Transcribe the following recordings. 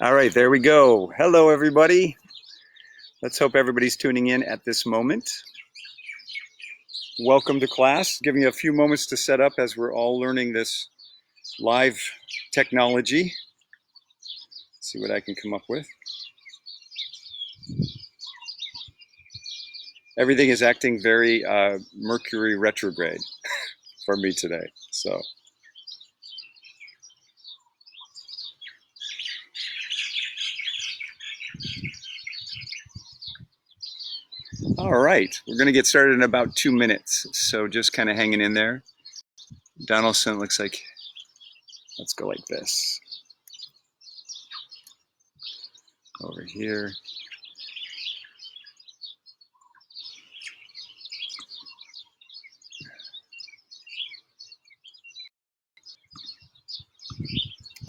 All right, there we go. Hello, everybody. Let's hope everybody's tuning in at this moment. Welcome to class. Giving you a few moments to set up as we're all learning this live technology. Let's see what I can come up with. Everything is acting very Mercury retrograde for me today. So. All right, we're going to get started in about 2 minutes. So just kind of hanging in there. Donaldson looks like, let's go like this. Over here.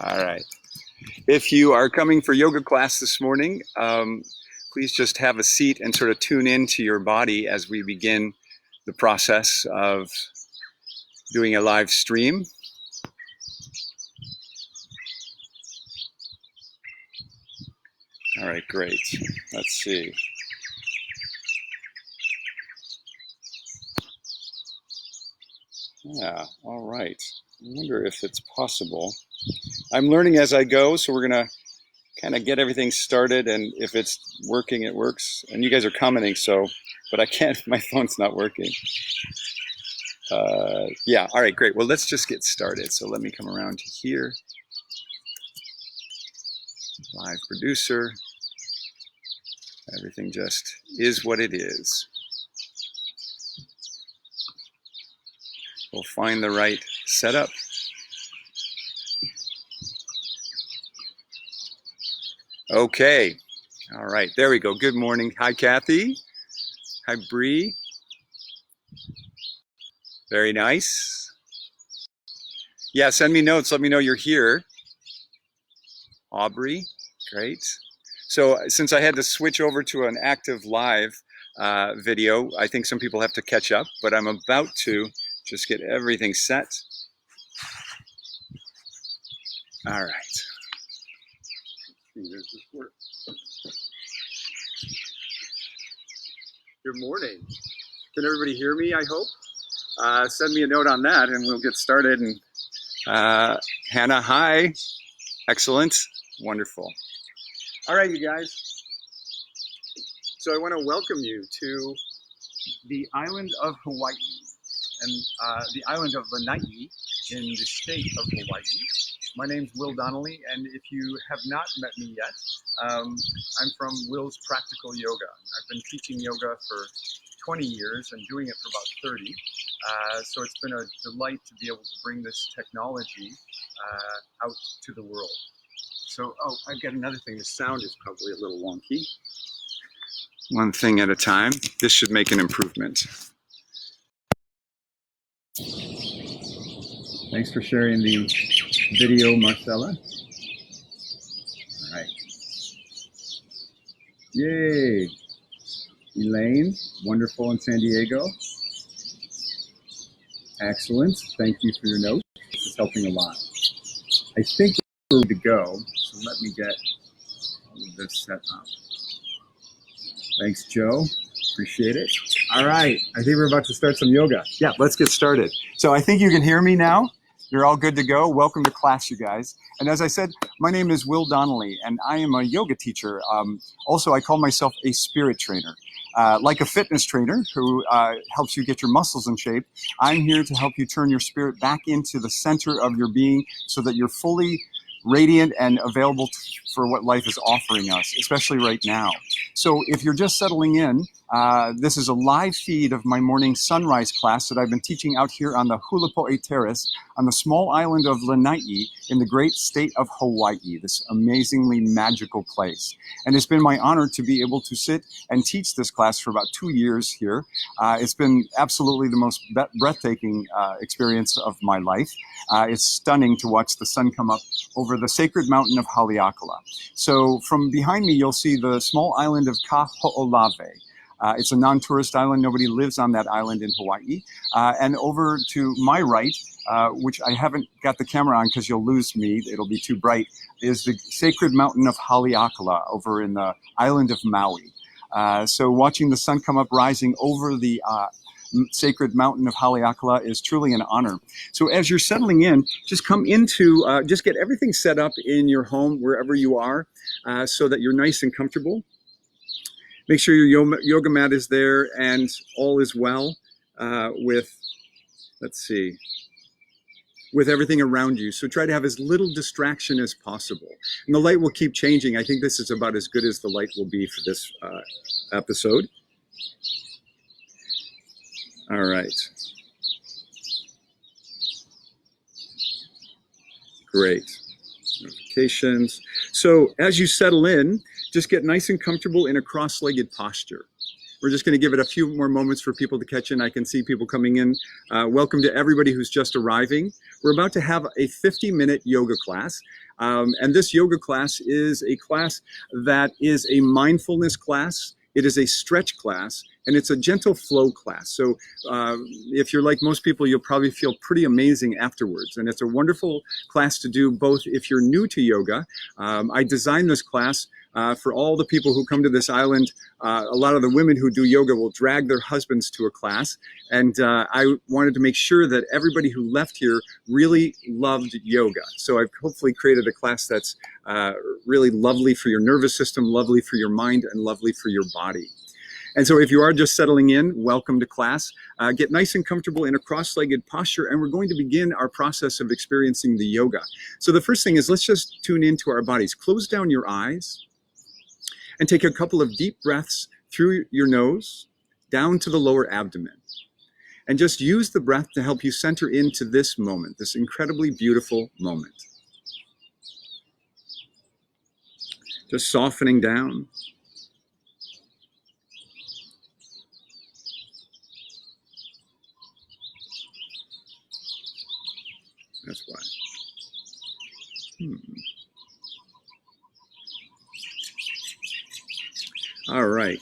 All right. If you are coming for yoga class this morning, please just have a seat and sort of tune into your body as we begin the process of doing a live stream. All right, great. Let's see. Yeah, all right. I wonder if it's possible. I'm learning as I go, so we're going to kind of get everything started, and if it's working, it works. And you guys are commenting, so, but I can't, my phone's not working. Yeah, all right, great. Well, let's just get started. So let me come around to here. Live producer. Everything just is what it is. We'll find the right setup. Okay. All right. There we go. Good morning. Hi, Kathy. Hi, Bree. Very nice. Yeah, send me notes. Let me know you're here. Aubrey. Great. So since I had to switch over to an active live video, I think some people have to catch up, but I'm about to just get everything set. All right. Does this work? Good morning. Can everybody hear me, I hope? Send me a note on that and we'll get started. And Hannah, hi. Excellent. Wonderful. All right, you guys. So I want to welcome you to the island of Hawaii and the island of Lana'i in the state of Hawaii. My name's Will Donnelly, and if you have not met me yet, I'm from Will's Practical Yoga. I've been teaching yoga for 20 years and doing it for about 30. So it's been a delight to be able to bring this technology out to the world. So, oh, I've got another thing. The sound is probably a little wonky. One thing at a time. This should make an improvement. Thanks for sharing the video, Marcella. All right. Yay. Elaine, wonderful in San Diego. Excellent. Thank you for your note. This is helping a lot. I think we're ready to go, so let me get all of this set up. Thanks, Joe. Appreciate it. All right. I think we're about to start some yoga. Yeah, let's get started. So I think you can hear me now. You're all good to go. Welcome to class, you guys. And as I said, my name is Will Donnelly, and I am a yoga teacher. Also, I call myself a spirit trainer. Like a fitness trainer who helps you get your muscles in shape, I'm here to help you turn your spirit back into the center of your being so that you're fully radiant and available for what life is offering us, especially right now. So if you're just settling in, this is a live feed of my morning sunrise class that I've been teaching out here on the Hulapo'e Terrace on the small island of Lana'i in the great state of Hawaii, this amazingly magical place. And it's been my honor to be able to sit and teach this class for about 2 years here. It's been absolutely the most breathtaking experience of my life. It's stunning to watch the sun come up over the sacred mountain of Haleakala. So from behind me, you'll see the small island of Kaho'olawe. It's a non-tourist island. Nobody lives on that island in Hawaii. And over to my right which I haven't got the camera on because you'll lose me, it'll be too bright, is the sacred mountain of Haleakala over in the island of Maui. So watching the sun come up rising over the sacred mountain of Haleakala is truly an honor. So as you're settling in, just come into, just get everything set up in your home, wherever you are, so that you're nice and comfortable. Make sure your yoga mat is there and all is well with, let's see, with everything around you. So try to have as little distraction as possible. And the light will keep changing. I think this is about as good as the light will be for this episode. All right. Great. Notifications. So as you settle in, just get nice and comfortable in a cross-legged posture. We're just going to give it a few more moments for people to catch in. I can see people coming in. Welcome to everybody who's just arriving. We're about to have a 50-minute yoga class. And this yoga class is a class that is a mindfulness class. It is a stretch class, and it's a gentle flow class. So if you're like most people, you'll probably feel pretty amazing afterwards. And it's a wonderful class to do both if you're new to yoga. I designed this class for all the people who come to this island. A lot of the women who do yoga will drag their husbands to a class. And I wanted to make sure that everybody who left here really loved yoga. So I've hopefully created a class that's really lovely for your nervous system, lovely for your mind, and lovely for your body. And so if you are just settling in, welcome to class. Get nice and comfortable in a cross-legged posture, and we're going to begin our process of experiencing the yoga. So the first thing is, let's just tune into our bodies. Close down your eyes and take a couple of deep breaths through your nose, down to the lower abdomen. And just use the breath to help you center into this moment, this incredibly beautiful moment. Just softening down. That's why. All right.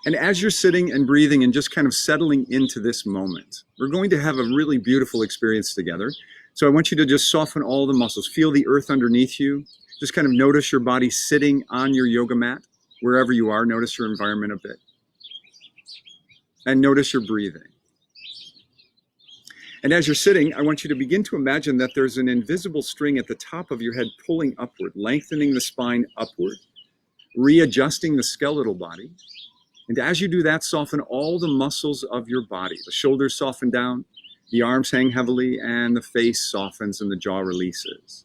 And as you're sitting and breathing and just kind of settling into this moment, we're going to have a really beautiful experience together. So I want you to just soften all the muscles. Feel the earth underneath you. Just kind of notice your body sitting on your yoga mat, wherever you are. Notice your environment a bit. And notice your breathing. And as you're sitting, I want you to begin to imagine that there's an invisible string at the top of your head pulling upward, lengthening the spine upward, readjusting the skeletal body. And as you do that, soften all the muscles of your body. The shoulders soften down, the arms hang heavily, and the face softens and the jaw releases.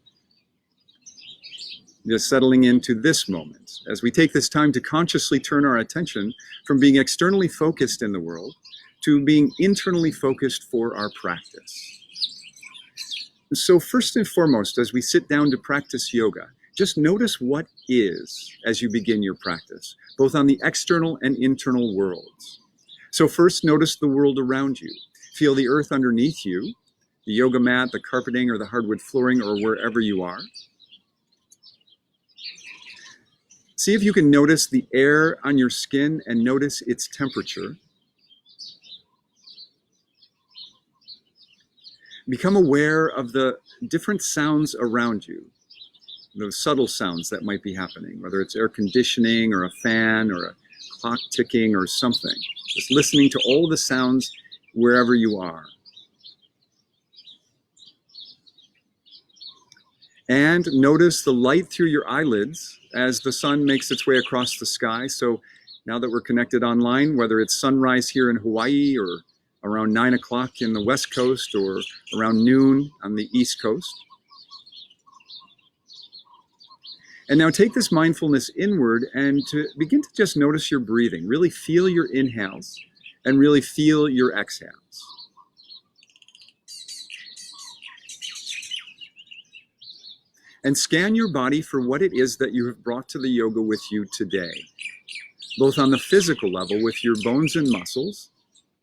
Just settling into this moment as we take this time to consciously turn our attention from being externally focused in the world to being internally focused for our practice. So first and foremost, as we sit down to practice yoga, just notice what is as you begin your practice, both on the external and internal worlds. So first, notice the world around you. Feel the earth underneath you, the yoga mat, the carpeting, or the hardwood flooring, or wherever you are. See if you can notice the air on your skin and notice its temperature. Become aware of the different sounds around you, those subtle sounds that might be happening, whether it's air conditioning or a fan or a clock ticking or something. Just listening to all the sounds wherever you are. And notice the light through your eyelids as the sun makes its way across the sky. So now that we're connected online, whether it's sunrise here in Hawaii or around 9 o'clock in the West Coast or around noon on the East Coast. And now take this mindfulness inward and to begin to just notice your breathing. Really feel your inhales and really feel your exhales. And scan your body for what it is that you have brought to the yoga with you today, both on the physical level with your bones and muscles,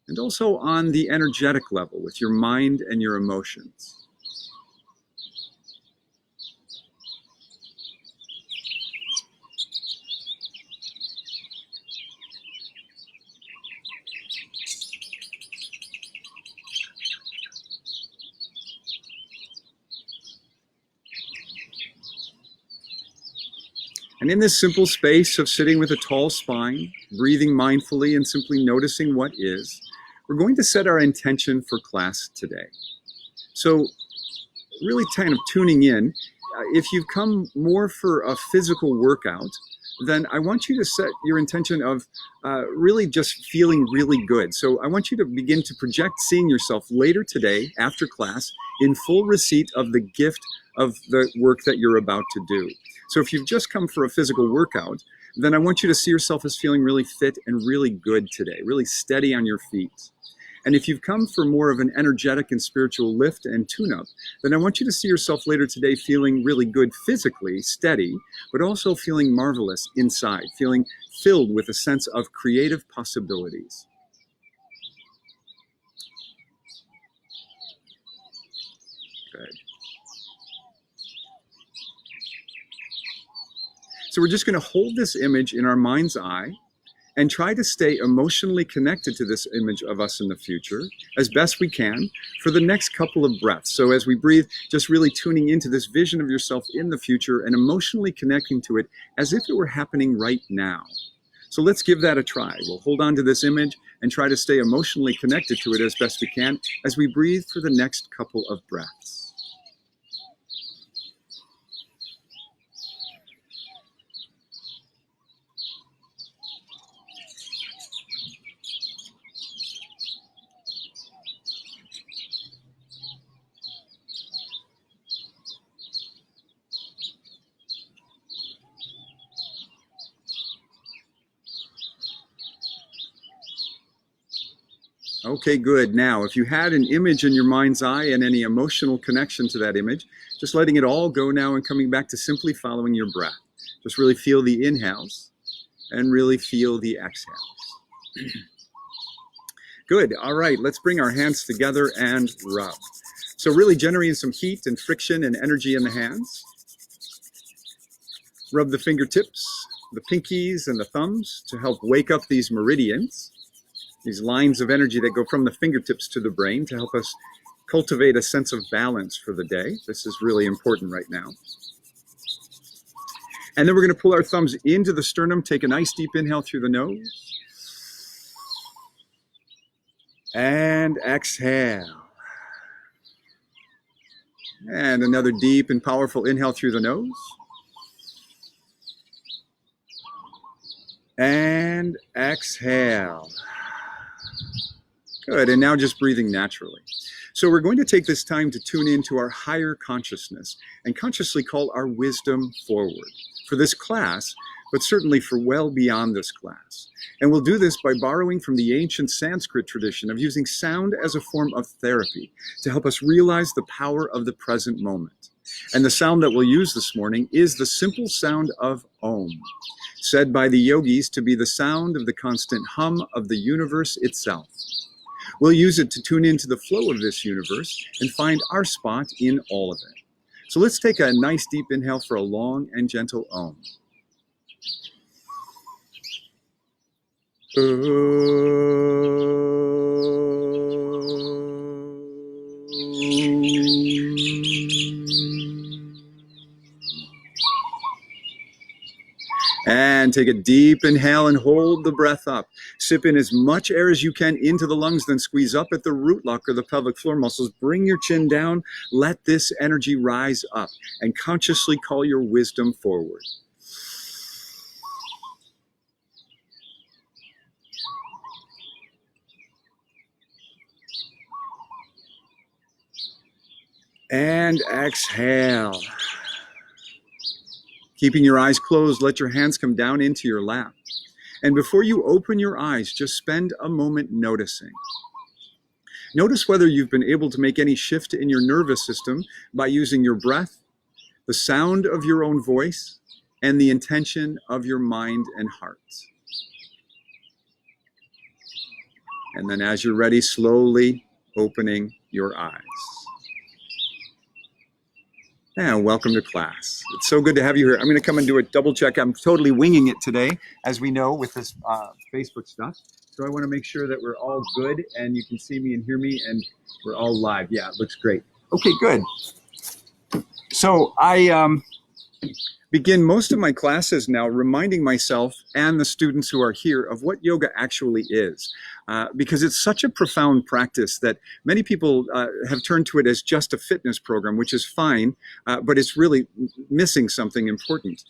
and also on the energetic level with your mind and your emotions. And in this simple space of sitting with a tall spine, breathing mindfully and simply noticing what is, we're going to set our intention for class today. So really kind of tuning in. If you've come more for a physical workout, then I want you to set your intention of really just feeling really good. So I want you to begin to project seeing yourself later today after class in full receipt of the gift of the work that you're about to do. So if you've just come for a physical workout, then I want you to see yourself as feeling really fit and really good today, really steady on your feet. And if you've come for more of an energetic and spiritual lift and tune-up, then I want you to see yourself later today feeling really good physically, steady, but also feeling marvelous inside, feeling filled with a sense of creative possibilities. Good. So we're just going to hold this image in our mind's eye and try to stay emotionally connected to this image of us in the future as best we can for the next couple of breaths. So as we breathe, just really tuning into this vision of yourself in the future and emotionally connecting to it as if it were happening right now. So let's give that a try. We'll hold on to this image and try to stay emotionally connected to it as best we can as we breathe for the next couple of breaths. Okay, good. Now, if you had an image in your mind's eye and any emotional connection to that image, just letting it all go now and coming back to simply following your breath. Just really feel the inhales and really feel the exhales. Good. All right, let's bring our hands together and rub. So really generating some heat and friction and energy in the hands. Rub the fingertips, the pinkies, and the thumbs to help wake up these meridians. These lines of energy that go from the fingertips to the brain to help us cultivate a sense of balance for the day. This is really important right now. And then we're going to pull our thumbs into the sternum, take a nice deep inhale through the nose. And exhale. And another deep and powerful inhale through the nose. And exhale. Good, and now just breathing naturally. So we're going to take this time to tune into our higher consciousness and consciously call our wisdom forward for this class, but certainly for well beyond this class. And we'll do this by borrowing from the ancient Sanskrit tradition of using sound as a form of therapy to help us realize the power of the present moment. And the sound that we'll use this morning is the simple sound of Om, said by the yogis to be the sound of the constant hum of the universe itself. We'll use it to tune into the flow of this universe and find our spot in all of it. So let's take a nice deep inhale for a long and gentle Om. And take a deep inhale and hold the breath up. Sip in as much air as you can into the lungs, then squeeze up at the root lock or the pelvic floor muscles. Bring your chin down. Let this energy rise up and consciously call your wisdom forward. And exhale. Keeping your eyes closed, let your hands come down into your lap. And before you open your eyes, just spend a moment noticing. Notice whether you've been able to make any shift in your nervous system by using your breath, the sound of your own voice, and the intention of your mind and heart. And then as you're ready, slowly opening your eyes. And welcome to class. It's so good to have you here. I'm going to come and do a double check. I'm totally winging it today, as we know, with this Facebook stuff. So I want to make sure that we're all good and you can see me and hear me and we're all live. Yeah, it looks great. Okay, good. So begin most of my classes now reminding myself and the students who are here of what yoga actually is. Because it's such a profound practice that many people have turned to it as just a fitness program, which is fine, but it's really missing something important.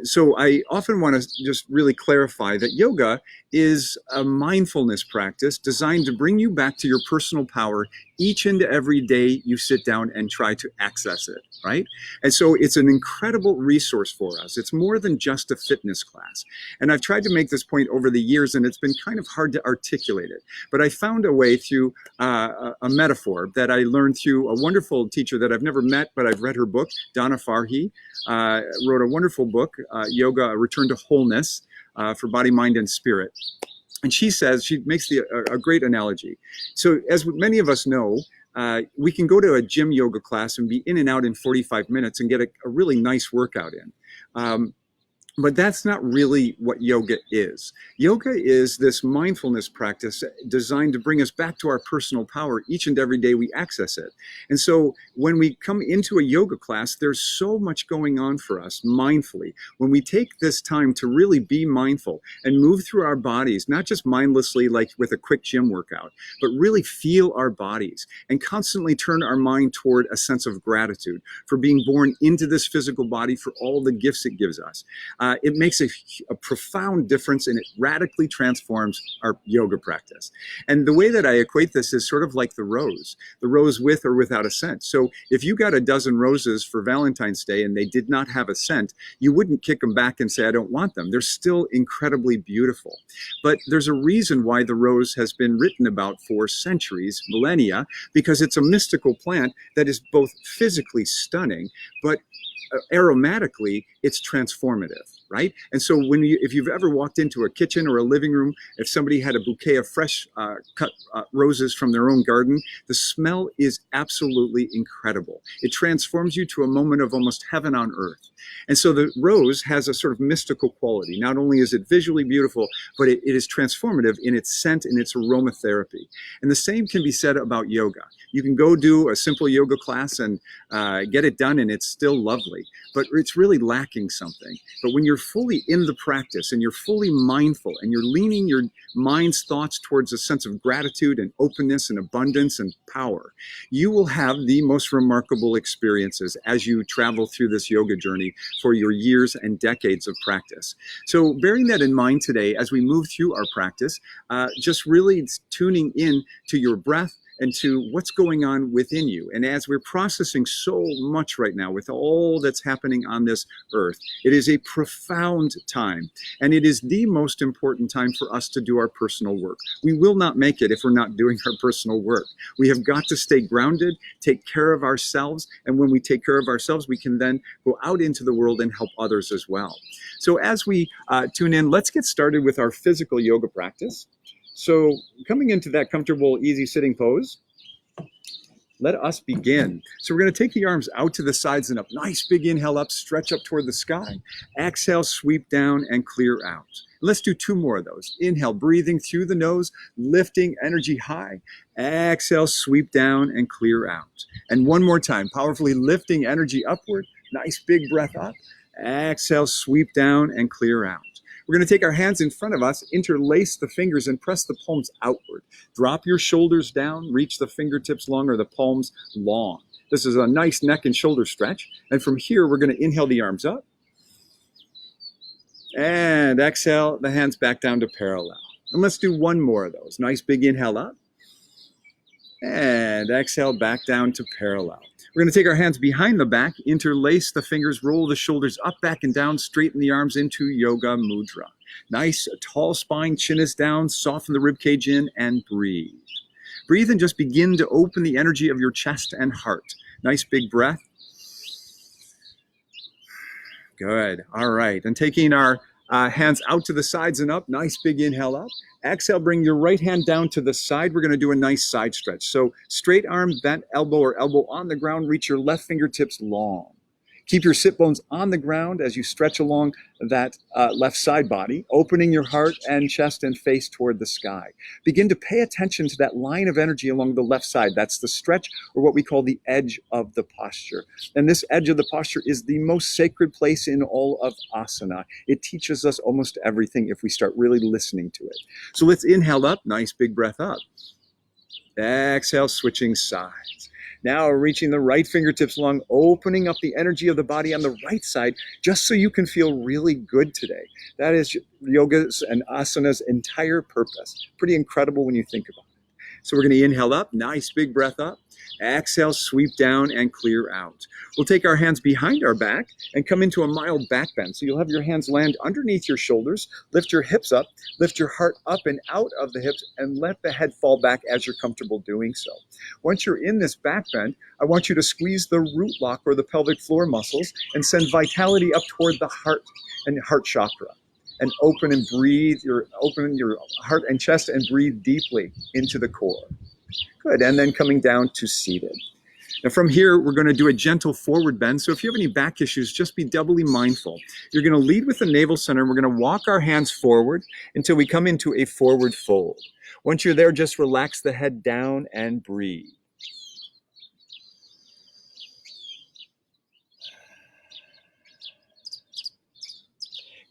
So I often want to just really clarify that yoga is a mindfulness practice designed to bring you back to your personal power each and every day you sit down and try to access it, right? And so it's an incredible resource for us. It's more than just a fitness class. And I've tried to make this point over the years, and it's been kind of hard to articulate it. But I found a way through a metaphor that I learned through a wonderful teacher that I've never met, but I've read her book. Donna Farhi wrote a wonderful book, Yoga, A Return to Wholeness, for body, mind, and spirit. And she says, she makes a great analogy. So as many of us know, we can go to a gym yoga class and be in and out in 45 minutes and get a really nice workout in. But that's not really what yoga is. Yoga is this mindfulness practice designed to bring us back to our personal power each and every day we access it. And so when we come into a yoga class, there's so much going on for us mindfully. When we take this time to really be mindful and move through our bodies, not just mindlessly like with a quick gym workout, but really feel our bodies and constantly turn our mind toward a sense of gratitude for being born into this physical body, for all the gifts it gives us. It makes a profound difference, and it radically transforms our yoga practice. And the way that I equate this is sort of like the rose with or without a scent. So if you got a dozen roses for Valentine's Day and they did not have a scent, you wouldn't kick them back and say, I don't want them. They're still incredibly beautiful. But there's a reason why the rose has been written about for centuries, millennia, because it's a mystical plant that is both physically stunning, but aromatically, it's transformative, right? And so if you've ever walked into a kitchen or a living room, if somebody had a bouquet of fresh cut roses from their own garden, the smell is absolutely incredible. It transforms you to a moment of almost heaven on earth. And so the rose has a sort of mystical quality. Not only is it visually beautiful, but it is transformative in its scent and its aromatherapy. And the same can be said about yoga. You can go do a simple yoga class and get it done, and it's still lovely, but it's really lacking something. But when you're fully in the practice and you're fully mindful and you're leaning your mind's thoughts towards a sense of gratitude and openness and abundance and power, you will have the most remarkable experiences as you travel through this yoga journey for your years and decades of practice. So bearing that in mind today, as we move through our practice, just really tuning in to your breath and to what's going on within you. And as we're processing so much right now with all that's happening on this earth, it is a profound time. And it is the most important time for us to do our personal work. We will not make it if we're not doing our personal work. We have got to stay grounded, take care of ourselves. And when we take care of ourselves, we can then go out into the world and help others as well. So as we tune in, let's get started with our physical yoga practice. So coming into that comfortable, easy sitting pose, let us begin. So we're going to take the arms out to the sides and up. Nice big inhale up, stretch up toward the sky. Exhale, sweep down and clear out. Let's do two more of those. Inhale, breathing through the nose, lifting energy high. Exhale, sweep down and clear out. And one more time, powerfully lifting energy upward. Nice big breath up. Exhale, sweep down and clear out. We're going to take our hands in front of us, interlace the fingers and press the palms outward. Drop your shoulders down, reach the fingertips long or the palms long. This is a nice neck and shoulder stretch. And from here, we're going to inhale the arms up. And exhale the hands back down to parallel. And let's do one more of those. Nice big inhale up. And exhale back down to parallel. We're going to take our hands behind the back, interlace the fingers, roll the shoulders up, back, and down, straighten the arms into Yoga Mudra. Nice, tall spine, chin is down, soften the rib cage in, and breathe. Breathe and just begin to open the energy of your chest and heart. Nice big breath. Good. All right. And taking our hands out to the sides and up. Nice big inhale up. Exhale, bring your right hand down to the side. We're going to do a nice side stretch. So straight arm, bent elbow or elbow on the ground. Reach your left fingertips long. Keep your sit bones on the ground as you stretch along that left side body, opening your heart and chest and face toward the sky. Begin to pay attention to that line of energy along the left side. That's the stretch, or what we call the edge of the posture. And this edge of the posture is the most sacred place in all of asana. It teaches us almost everything if we start really listening to it. So let's inhale up, nice big breath up. Exhale, switching sides. Now reaching the right fingertips along, opening up the energy of the body on the right side, just so you can feel really good today. That is yoga's and asana's entire purpose. Pretty incredible when you think about it. So we're going to inhale up, nice big breath up. Exhale, sweep down and clear out. We'll take our hands behind our back and come into a mild back bend. So you'll have your hands land underneath your shoulders, lift your hips up, lift your heart up and out of the hips, and let the head fall back as you're comfortable doing so. Once you're in this back bend, I want you to squeeze the root lock or the pelvic floor muscles and send vitality up toward the heart and heart chakra. And open and breathe, open your heart and chest and breathe deeply into the core. Good, and then coming down to seated. Now from here, we're going to do a gentle forward bend. So if you have any back issues, just be doubly mindful. You're going to lead with the navel center. We're going to walk our hands forward until we come into a forward fold. Once you're there, just relax the head down and breathe.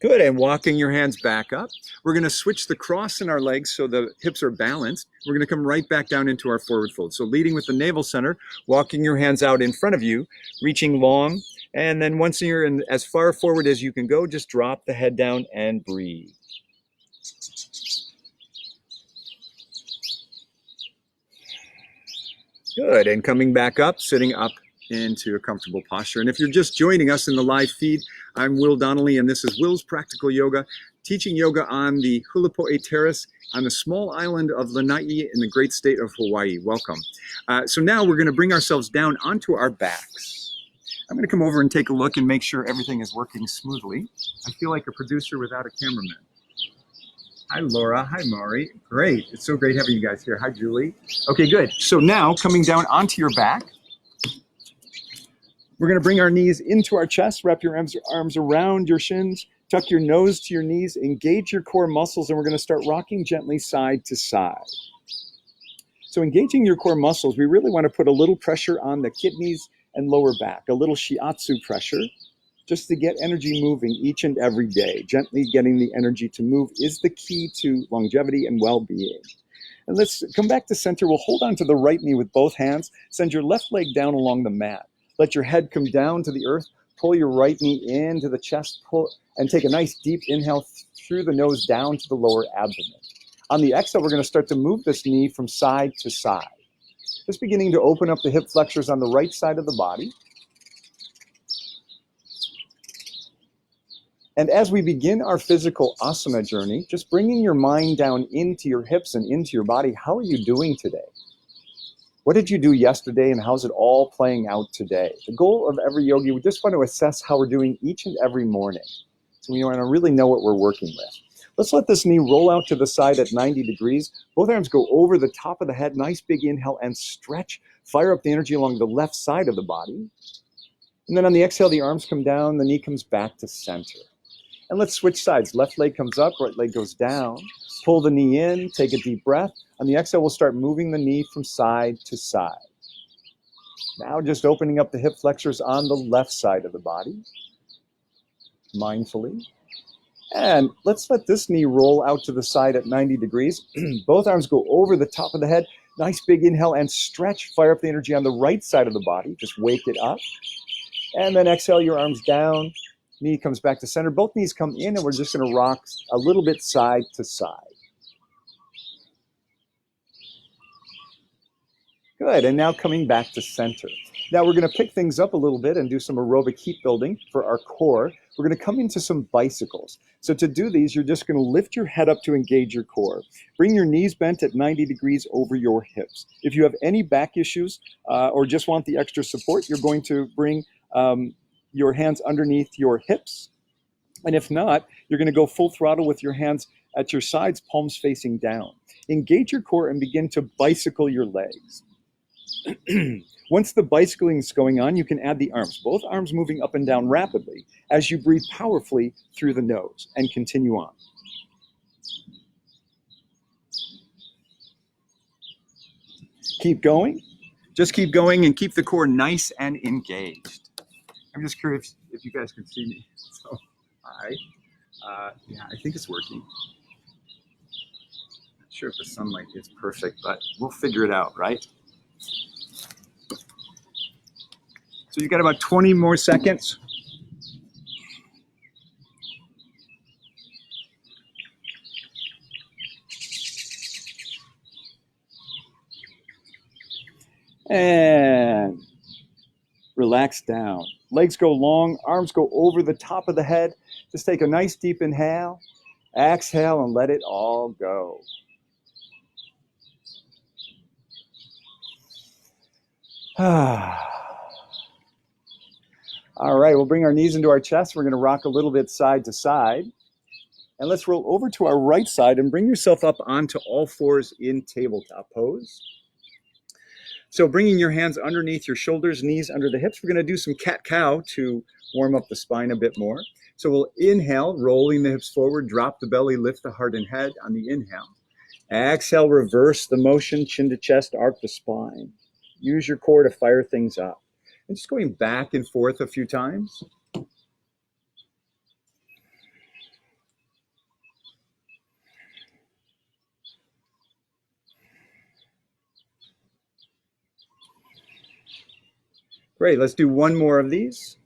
Good, and walking your hands back up. We're going to switch the cross in our legs so the hips are balanced. We're going to come right back down into our forward fold. So leading with the navel center, walking your hands out in front of you, reaching long. And then once you're in as far forward as you can go, just drop the head down and breathe. Good, and coming back up, sitting up into a comfortable posture. And if you're just joining us in the live feed, I'm Will Donnelly, and this is Will's Practical Yoga, teaching yoga on the Hulapo'e Terrace on the small island of Lana'i in the great state of Hawaii. Welcome. So now we're going to bring ourselves down onto our backs. I'm going to come over and take a look and make sure everything is working smoothly. I feel like a producer without a cameraman. Hi, Laura. Hi, Mari. Great. It's so great having you guys here. Hi, Julie. Okay, good. So now coming down onto your back, we're going to bring our knees into our chest, wrap your arms around your shins, tuck your nose to your knees, engage your core muscles, and we're going to start rocking gently side to side. So engaging your core muscles, we really want to put a little pressure on the kidneys and lower back, a little shiatsu pressure, just to get energy moving each and every day. Gently getting the energy to move is the key to longevity and well-being. And let's come back to center. We'll hold on to the right knee with both hands. Send your left leg down along the mat. Let your head come down to the earth. Pull your right knee into the chest, and take a nice deep inhale through the nose down to the lower abdomen. On the exhale, we're going to start to move this knee from side to side. Just beginning to open up the hip flexors on the right side of the body. And as we begin our physical asana journey, just bringing your mind down into your hips and into your body. How are you doing today? What did you do yesterday, and how's it all playing out today? The goal of every yogi, we just want to assess how we're doing each and every morning. So we want to really know what we're working with. Let's let this knee roll out to the side at 90 degrees. Both arms go over the top of the head. Nice big inhale and stretch. Fire up the energy along the left side of the body. And then on the exhale, the arms come down, the knee comes back to center. And let's switch sides. Left leg comes up, right leg goes down. Pull the knee in, take a deep breath. On the exhale, we'll start moving the knee from side to side. Now just opening up the hip flexors on the left side of the body, mindfully. And let's let this knee roll out to the side at 90 degrees. Both arms go over the top of the head. Nice big inhale and stretch. Fire up the energy on the right side of the body. Just wake it up. And then exhale your arms down. Knee comes back to center. Both knees come in, and we're just going to rock a little bit side to side. Good, and now coming back to center. Now we're going to pick things up a little bit and do some aerobic heat building for our core. We're going to come into some bicycles. So to do these, you're just going to lift your head up to engage your core. Bring your knees bent at 90 degrees over your hips. If you have any back issues or just want the extra support, you're going to bring your hands underneath your hips. And if not, you're going to go full throttle with your hands at your sides, palms facing down. Engage your core and begin to bicycle your legs. Once the bicycling is going on, you can add the arms, both arms moving up and down rapidly as you breathe powerfully through the nose and continue on. Keep going. Just keep going and keep the core nice and engaged. I'm just curious if you guys can see me. So, yeah, I think it's working. Not sure if the sunlight is perfect, but we'll figure it out, right? So you got about 20 more seconds. And relax down. Legs go long, arms go over the top of the head. Just take a nice deep inhale, exhale, and let it all go. All right, we'll bring our knees into our chest. We're going to rock a little bit side to side. And let's roll over to our right side and bring yourself up onto all fours in tabletop pose. So bringing your hands underneath your shoulders, knees under the hips, we're going to do some cat-cow to warm up the spine a bit more. So we'll inhale, rolling the hips forward, drop the belly, lift the heart and head on the inhale. Exhale, reverse the motion, chin to chest, arc the spine. Use your core to fire things up. And just going back and forth a few times. Great, let's do one more of these.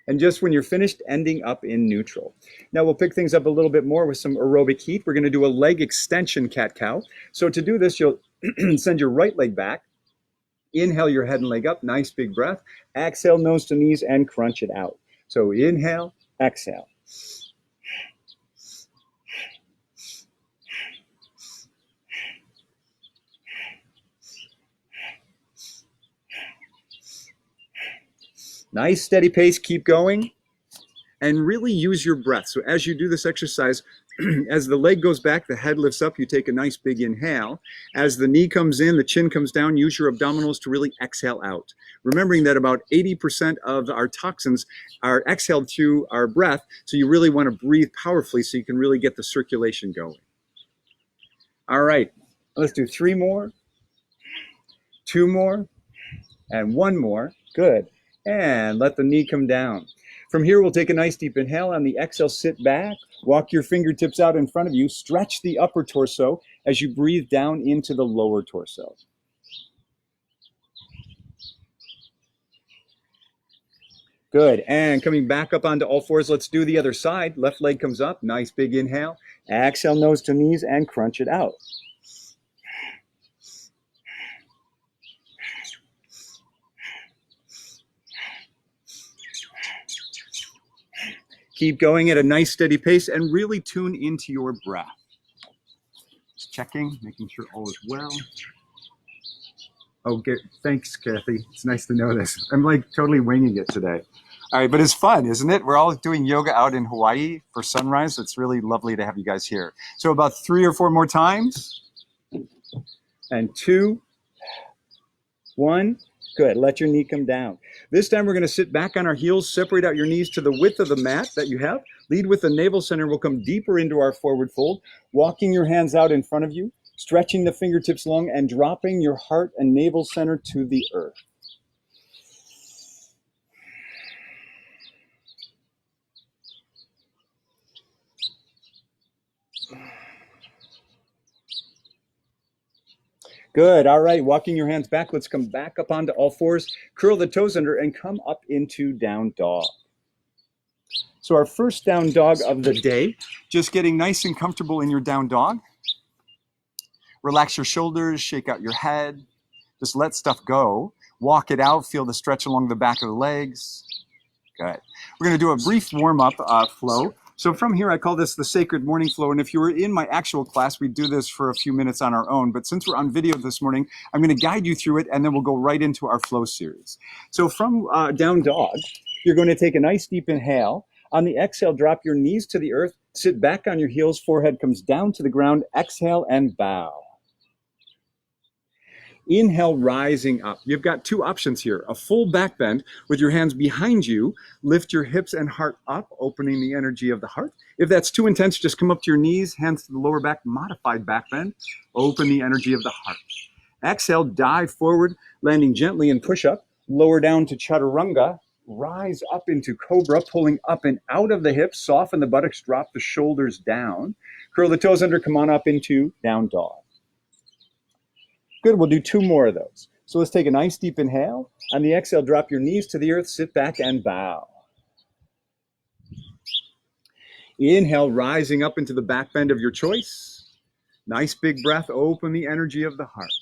And just when you're finished, ending up in neutral. Now we'll pick things up a little bit more with some aerobic heat. We're going to do a leg extension cat-cow. So to do this, you'll send your right leg back. Inhale your head and leg up, nice big breath. Exhale, nose to knees, and crunch it out. So inhale, exhale. Nice steady pace, keep going. And really use your breath. So as you do this exercise, as the leg goes back, the head lifts up, you take a nice big inhale. As the knee comes in, the chin comes down, use your abdominals to really exhale out. Remembering that about 80% of our toxins are exhaled through our breath, so you really want to breathe powerfully so you can really get the circulation going. All right, let's do 3 more, 2 more, and 1 more. Good. And let the knee come down. From here, we'll take a nice deep inhale. On the exhale, sit back, walk your fingertips out in front of you, stretch the upper torso as you breathe down into the lower torso. Good, and coming back up onto all fours, let's do the other side. Left leg comes up, nice big inhale. Exhale, nose to knees, and crunch it out. Keep going at a nice steady pace and really tune into your breath. Just checking, making sure all is well. Oh, thanks, Kathy. It's nice to know this. I'm like totally winging it today. All right, but it's fun, isn't it? We're all doing yoga out in Hawaii for sunrise. It's really lovely to have you guys here. So about 3 or 4 more times. And 2, 1. Good, let your knee come down. This time we're gonna sit back on our heels, separate out your knees to the width of the mat that you have. Lead with the navel center. We'll come deeper into our forward fold, walking your hands out in front of you, stretching the fingertips long and dropping your heart and navel center to the earth. Good, all right, walking your hands back. Let's come back up onto all fours, curl the toes under and come up into down dog. So our first down dog of the day, just getting nice and comfortable in your down dog. Relax your shoulders, shake out your head, just let stuff go. Walk it out, feel the stretch along the back of the legs. Good. We're gonna do a brief warm-up flow. So from here, I call this the sacred morning flow. And if you were in my actual class, we do this for a few minutes on our own. But since we're on video this morning, I'm going to guide you through it, and then we'll go right into our flow series. So from down dog, you're going to take a nice deep inhale. On the exhale, drop your knees to the earth, sit back on your heels, forehead comes down to the ground, exhale and bow. Inhale, rising up. You've got two options here. A full back bend with your hands behind you. Lift your hips and heart up, opening the energy of the heart. If that's too intense, just come up to your knees, hands to the lower back, modified back bend. Open the energy of the heart. Exhale, dive forward, landing gently in push-up. Lower down to chaturanga. Rise up into cobra, pulling up and out of the hips. Soften the buttocks, drop the shoulders down. Curl the toes under, come on up into down dog. Good, we'll do two more of those. So let's take a nice deep inhale. On the exhale, drop your knees to the earth, sit back and bow. Inhale, rising up into the back bend of your choice. Nice big breath, open the energy of the heart.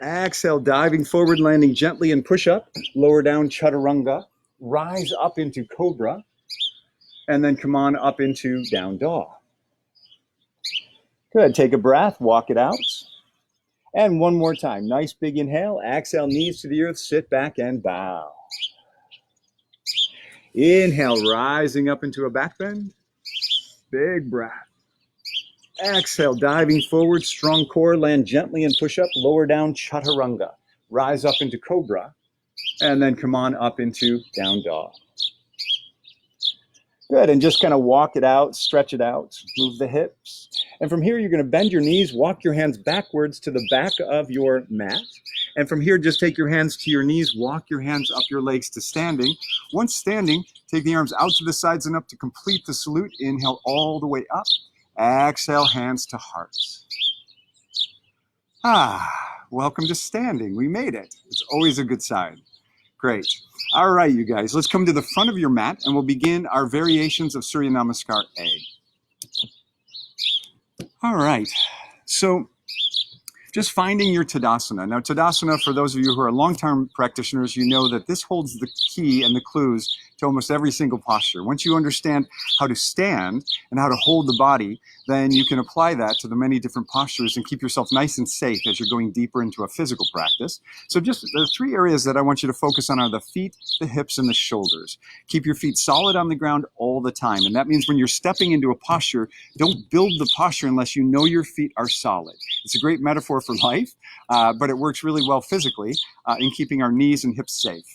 Exhale, diving forward, landing gently in push-up. Lower down, chaturanga. Rise up into cobra. And then come on up into down dog. Good, take a breath, walk it out. And one more time, nice big inhale. Exhale, knees to the earth, sit back and bow. Inhale, rising up into a back bend. Big breath. Exhale, diving forward, strong core, land gently and push up, lower down, chaturanga. Rise up into cobra, and then come on up into down dog. Good, and just kind of walk it out, stretch it out, move the hips. And from here, you're going to bend your knees, walk your hands backwards to the back of your mat. And from here, just take your hands to your knees, walk your hands up your legs to standing. Once standing, take the arms out to the sides and up to complete the salute. Inhale all the way up. Exhale, hands to heart. Welcome to standing. We made it. It's always a good sign. Great. All right, you guys, let's come to the front of your mat and we'll begin our variations of Surya Namaskar A. All right, so just finding your Tadasana. Now, Tadasana, for those of you who are long-term practitioners, you know that this holds the key and the clues to almost every single posture. Once you understand how to stand and how to hold the body, then you can apply that to the many different postures and keep yourself nice and safe as you're going deeper into a physical practice. So just the three areas that I want you to focus on are the feet, the hips, and the shoulders. Keep your feet solid on the ground all the time. And that means when you're stepping into a posture, don't build the posture unless you know your feet are solid. It's a great metaphor for life, but it works really well physically in keeping our knees and hips safe.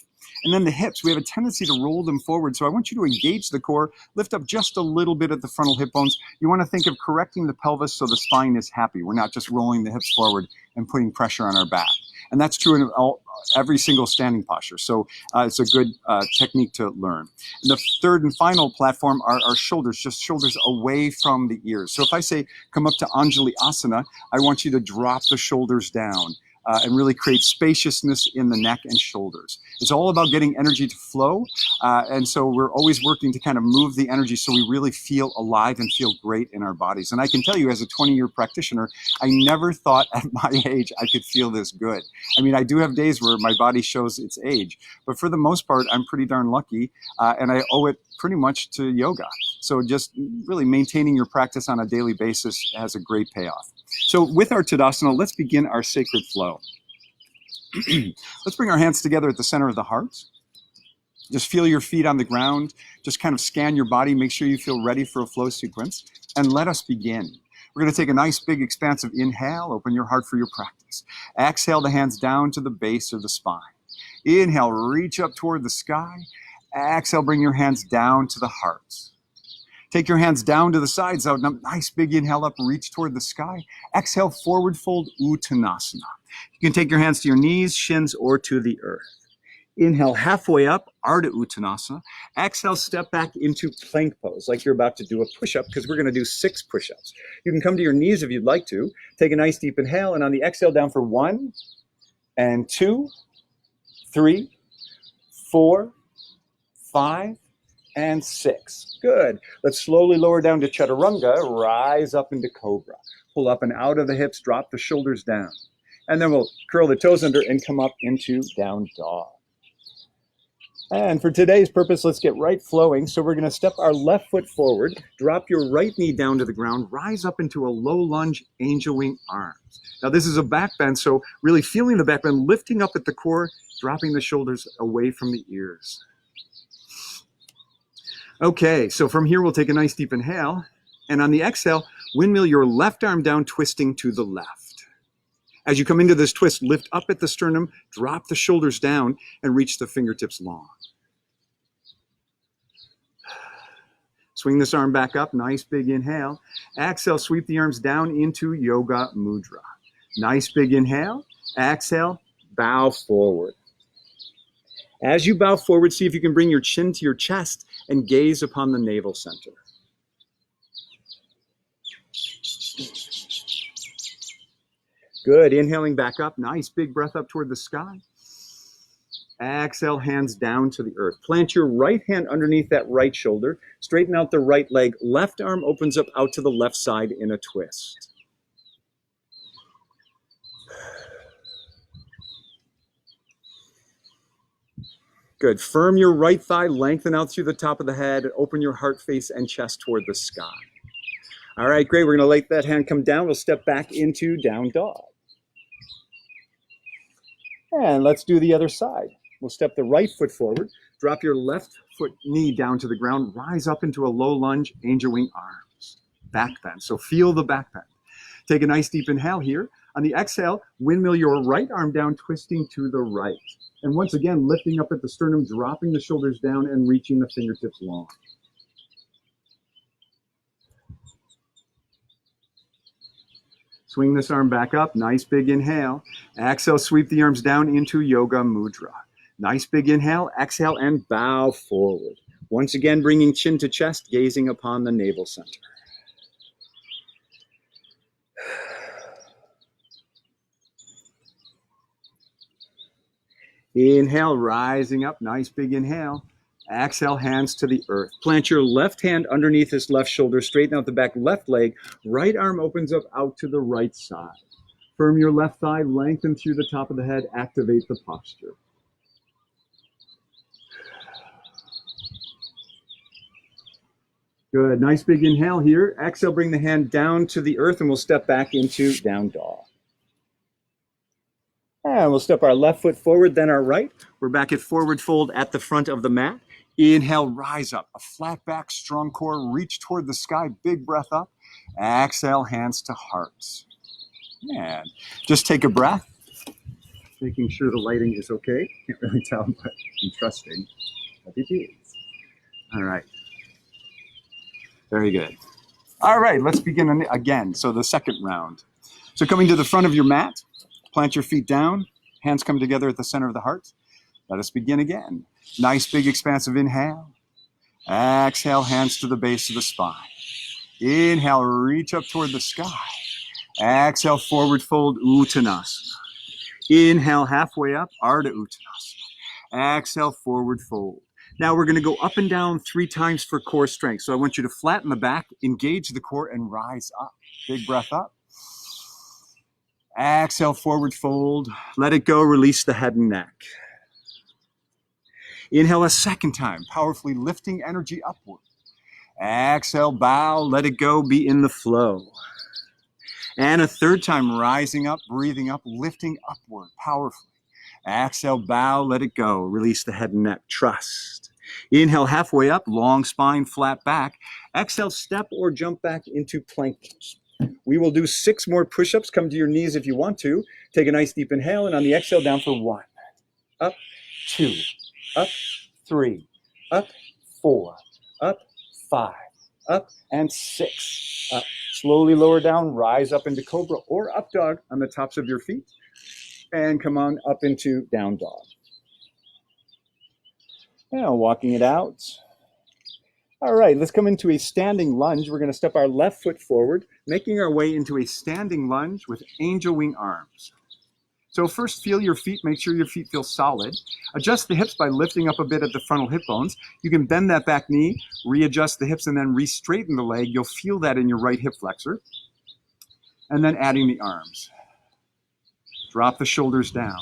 And then the hips, we have a tendency to roll them forward. So I want you to engage the core, lift up just a little bit at the frontal hip bones. You want to think of correcting the pelvis so the spine is happy. We're not just rolling the hips forward and putting pressure on our back. And that's true in every single standing posture. So it's a good technique to learn. And the third and final platform are our shoulders, just shoulders away from the ears. So if I say come up to Anjali Asana, I want you to drop the shoulders down. And really create spaciousness in the neck and shoulders. It's all about getting energy to flow. And so we're always working to kind of move the energy so we really feel alive and feel great in our bodies. And I can tell you as a 20-year practitioner, I never thought at my age I could feel this good. I mean, I do have days where my body shows its age, but for the most part, I'm pretty darn lucky. And I owe it pretty much to yoga. So just really maintaining your practice on a daily basis has a great payoff. So with our Tadasana, let's begin our sacred flow. Let's bring our hands together at the center of the heart. Just feel your feet on the ground. Just kind of scan your body. Make sure you feel ready for a flow sequence. And let us begin. We're going to take a nice, big, expansive inhale. Open your heart for your practice. Exhale the hands down to the base of the spine. Inhale, reach up toward the sky. Exhale, bring your hands down to the heart. Take your hands down to the sides. So nice big inhale up, reach toward the sky. Exhale, forward fold, Uttanasana. You can take your hands to your knees, shins, or to the earth. Inhale, halfway up, Ardha Uttanasana. Exhale, step back into plank pose, like you're about to do a push-up, because we're going to do 6 push-ups. You can come to your knees if you'd like to. Take a nice deep inhale, and on the exhale, down for 1, and 2, 3, 4, 5, and 6. Good. Let's slowly lower down to chaturanga, rise up into cobra. Pull up and out of the hips, drop the shoulders down. And then we'll curl the toes under and come up into down dog. And for today's purpose, let's get right flowing. So we're going to step our left foot forward, drop your right knee down to the ground, rise up into a low lunge, angel wing arms. Now this is a back bend, so really feeling the back bend, lifting up at the core, dropping the shoulders away from the ears. Okay, so from here, we'll take a nice deep inhale. And on the exhale, windmill your left arm down, twisting to the left. As you come into this twist, lift up at the sternum, drop the shoulders down, and reach the fingertips long. Swing this arm back up, nice big inhale. Exhale, sweep the arms down into Yoga Mudra. Nice big inhale. Exhale, bow forward. As you bow forward, see if you can bring your chin to your chest and gaze upon the navel center. Good, inhaling back up, nice big breath up toward the sky. Exhale, hands down to the earth. Plant your right hand underneath that right shoulder. Straighten out the right leg. Left arm opens up out to the left side in a twist. Good. Firm your right thigh, lengthen out through the top of the head, open your heart, face, and chest toward the sky. All right, great. We're going to let that hand come down. We'll step back into down dog. And let's do the other side. We'll step the right foot forward, drop your left foot knee down to the ground, rise up into a low lunge, angel wing arms. Back bend. So feel the back bend. Take a nice deep inhale here. On the exhale, windmill your right arm down, twisting to the right. And once again, lifting up at the sternum, dropping the shoulders down and reaching the fingertips long. Swing this arm back up, nice big inhale. Exhale, sweep the arms down into Yoga Mudra. Nice big inhale, exhale, and bow forward. Once again, bringing chin to chest, gazing upon the navel center. Inhale, rising up, nice big inhale. Exhale, hands to the earth. Plant your left hand underneath this left shoulder, straighten out the back left leg. Right arm opens up out to the right side. Firm your left thigh, lengthen through the top of the head, activate the posture. Good, nice big inhale here. Exhale, bring the hand down to the earth and we'll step back into down dog. And we'll step our left foot forward, then our right. We're back at forward fold at the front of the mat. Inhale, rise up. A flat back, strong core, reach toward the sky, big breath up. Exhale, hands to hearts. And just take a breath, making sure the lighting is okay. Can't really tell, but I'm trusting that it is. All right. Very good. All right, let's begin again. So the second round. So coming to the front of your mat, plant your feet down, hands come together at the center of the heart. Let us begin again. Nice big expansive inhale. Exhale, hands to the base of the spine. Inhale, reach up toward the sky. Exhale, forward fold, Uttanasana. Inhale, halfway up, Ardha Uttanasana. Exhale, forward fold. Now we're going to go up and down 3 times for core strength. So I want you to flatten the back, engage the core, and rise up. Big breath up. Exhale, forward fold. Let it go, release the head and neck. Inhale a second time, powerfully lifting energy upward. Exhale, bow, let it go, be in the flow. And a third time, rising up, breathing up, lifting upward, powerfully. Exhale, bow, let it go, release the head and neck, trust. Inhale, halfway up, long spine, flat back. Exhale, step or jump back into plank. We will do 6 more push-ups. Come to your knees if you want to. Take a nice deep inhale, and on the exhale, down for 1. Up, 2, up, 3, up, 4, up, 5, up, and 6. Up. Slowly lower down, rise up into cobra or up dog on the tops of your feet. And come on up into down dog. Now walking it out. All right, let's come into a standing lunge. We're going to step our left foot forward, making our way into a standing lunge with angel wing arms. So first, feel your feet. Make sure your feet feel solid. Adjust the hips by lifting up a bit at the frontal hip bones. You can bend that back knee, readjust the hips, and then re-straighten the leg. You'll feel that in your right hip flexor. And then adding the arms. Drop the shoulders down.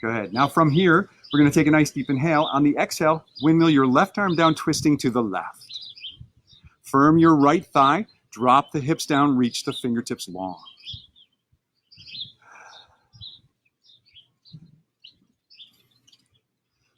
Good. Now from here, we're going to take a nice deep inhale. On the exhale, windmill your left arm down, twisting to the left. Firm your right thigh. Drop the hips down, reach the fingertips long.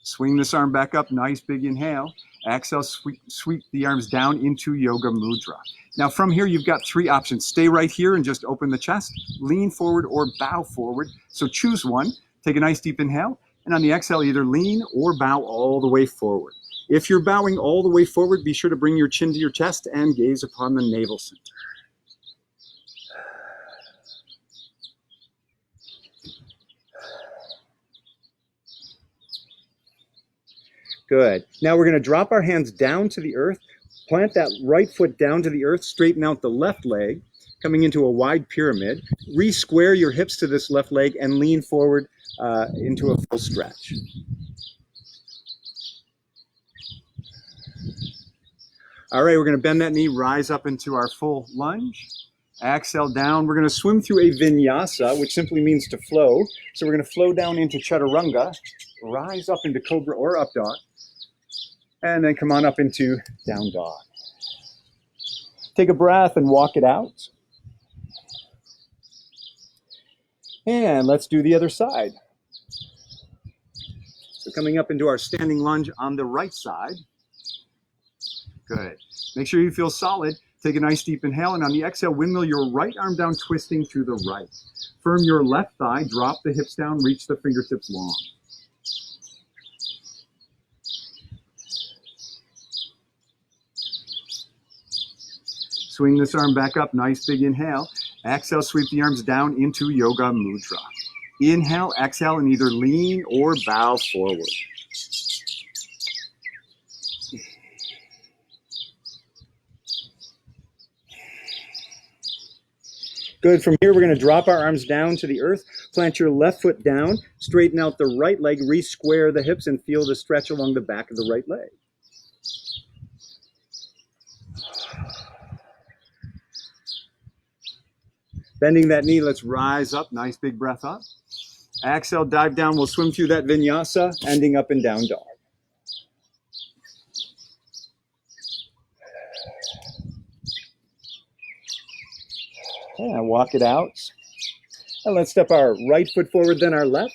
Swing this arm back up, nice big inhale. Exhale, sweep the arms down into Yoga Mudra. Now from here, you've got three options. Stay right here and just open the chest, lean forward or bow forward. So choose one, take a nice deep inhale, and on the exhale, either lean or bow all the way forward. If you're bowing all the way forward, be sure to bring your chin to your chest and gaze upon the navel center. Good. Now we're going to drop our hands down to the earth, plant that right foot down to the earth, straighten out the left leg, coming into a wide pyramid. Re-square your hips to this left leg and lean forward into a full stretch. All right, we're going to bend that knee, rise up into our full lunge. Exhale down. We're going to swim through a vinyasa, which simply means to flow. So we're going to flow down into chaturanga, rise up into cobra or up dog, and then come on up into down dog. Take a breath and walk it out. And let's do the other side. So coming up into our standing lunge on the right side. Good. Make sure you feel solid. Take a nice deep inhale, and on the exhale, windmill your right arm down, twisting to the right. Firm your left thigh, drop the hips down, reach the fingertips long. Swing this arm back up, nice big inhale. Exhale, sweep the arms down into Yoga Mudra. Inhale, exhale, and either lean or bow forward. Good. From here, we're going to drop our arms down to the earth, plant your left foot down, straighten out the right leg, re-square the hips, and feel the stretch along the back of the right leg. Bending that knee, let's rise up. Nice big breath up. Exhale, dive down. We'll swim through that vinyasa, ending up in down dog. Yeah, walk it out. And let's step our right foot forward, then our left.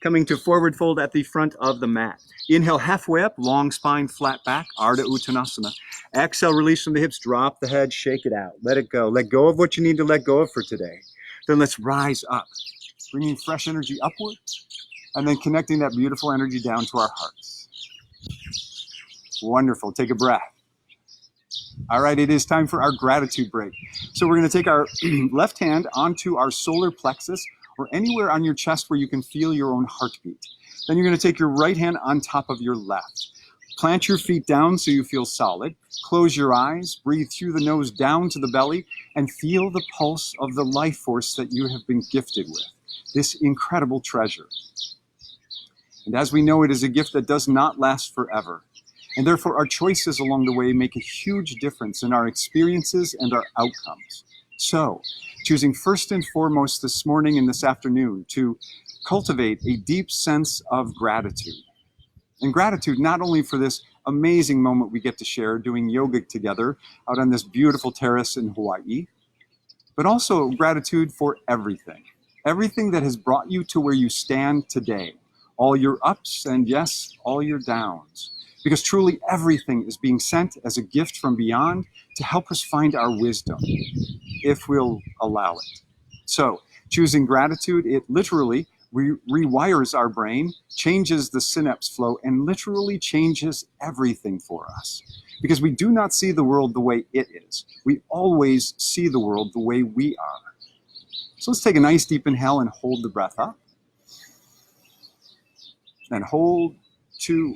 Coming to forward fold at the front of the mat. Inhale, halfway up, long spine, flat back, Ardha Uttanasana. Exhale, release from the hips, drop the head, shake it out. Let it go. Let go of what you need to let go of for today. Then let's rise up, bringing fresh energy upward, and then connecting that beautiful energy down to our hearts. Wonderful. Take a breath. All right, it is time for our gratitude break. So we're going to take our left hand onto our solar plexus or anywhere on your chest where you can feel your own heartbeat. Then you're going to take your right hand on top of your left. Plant your feet down so you feel solid. Close your eyes, breathe through the nose down to the belly, and feel the pulse of the life force that you have been gifted with, this incredible treasure. And as we know, it is a gift that does not last forever. And therefore, our choices along the way make a huge difference in our experiences and our outcomes. So, choosing first and foremost this morning and this afternoon to cultivate a deep sense of gratitude. And gratitude not only for this amazing moment we get to share doing yoga together out on this beautiful terrace in Hawaii, but also gratitude for everything. Everything that has brought you to where you stand today. All your ups and yes, all your downs. Because truly everything is being sent as a gift from beyond to help us find our wisdom, if we'll allow it. So, choosing gratitude, it literally rewires our brain, changes the synapse flow, and literally changes everything for us. Because we do not see the world the way it is. We always see the world the way we are. So let's take a nice deep inhale and hold the breath up. And hold, 2,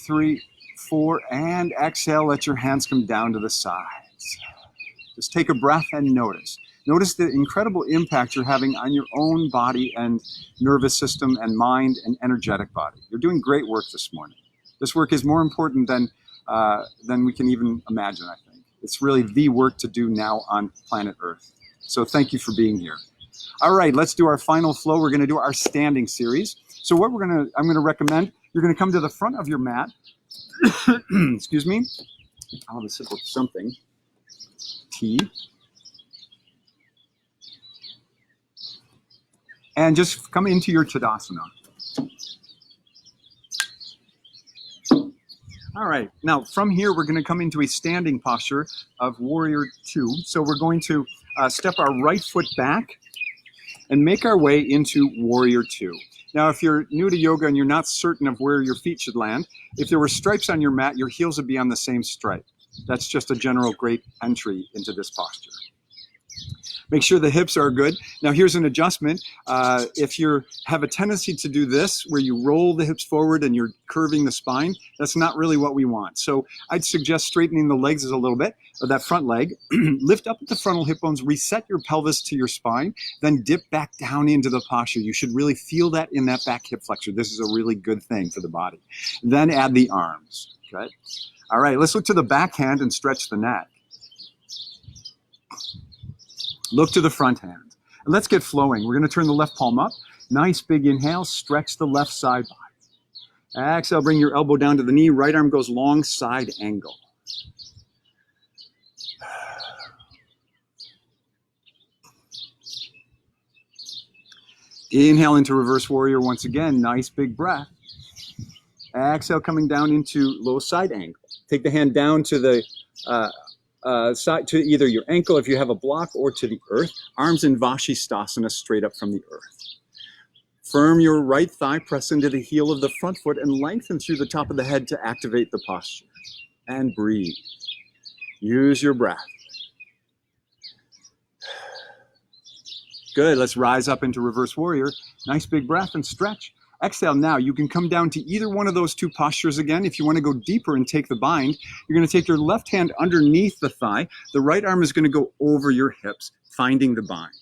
3, 4, and exhale. Let your hands come down to the sides. Just take a breath and notice. Notice the incredible impact you're having on your own body and nervous system and mind and energetic body. You're doing great work this morning. This work is more important than we can even imagine, I think. It's really the work to do now on planet Earth. So thank you for being here. All right, let's do our final flow. We're going to do our standing series. So what I'm going to recommend, you're going to come to the front of your mat. Excuse me. I'll have a sip of something. Tea. And just come into your Tadasana. All right, now from here, we're going to come into a standing posture of Warrior 2. So we're going to step our right foot back and make our way into Warrior 2. Now, if you're new to yoga and you're not certain of where your feet should land, if there were stripes on your mat, your heels would be on the same stripe. That's just a general great entry into this posture. Make sure the hips are good. Now here's an adjustment. If you have a tendency to do this, where you roll the hips forward and you're curving the spine, that's not really what we want. So I'd suggest straightening the legs a little bit, or that front leg. Lift up at the frontal hip bones, reset your pelvis to your spine, then dip back down into the posture. You should really feel that in that back hip flexor. This is a really good thing for the body. Then add the arms, okay? All right, let's look to the backhand and stretch the neck. Look to the front hand. And let's get flowing. We're going to turn the left palm up. Nice big inhale. Stretch the left side body. Exhale, bring your elbow down to the knee. Right arm goes long side angle. Inhale into reverse warrior once again. Nice big breath. Exhale, coming down into low side angle. Take the hand down to the side, to either your ankle if you have a block, or to the earth. Arms in Vashisthasana, straight up from the earth. Firm your right thigh, press into the heel of the front foot, and lengthen through the top of the head to activate the posture. And breathe. Use your breath. Good, let's rise up into reverse warrior. Nice big breath and stretch. Exhale. Now you can come down to either one of those two postures again. If you want to go deeper and take the bind, you're going to take your left hand underneath the thigh. The right arm is going to go over your hips, finding the bind.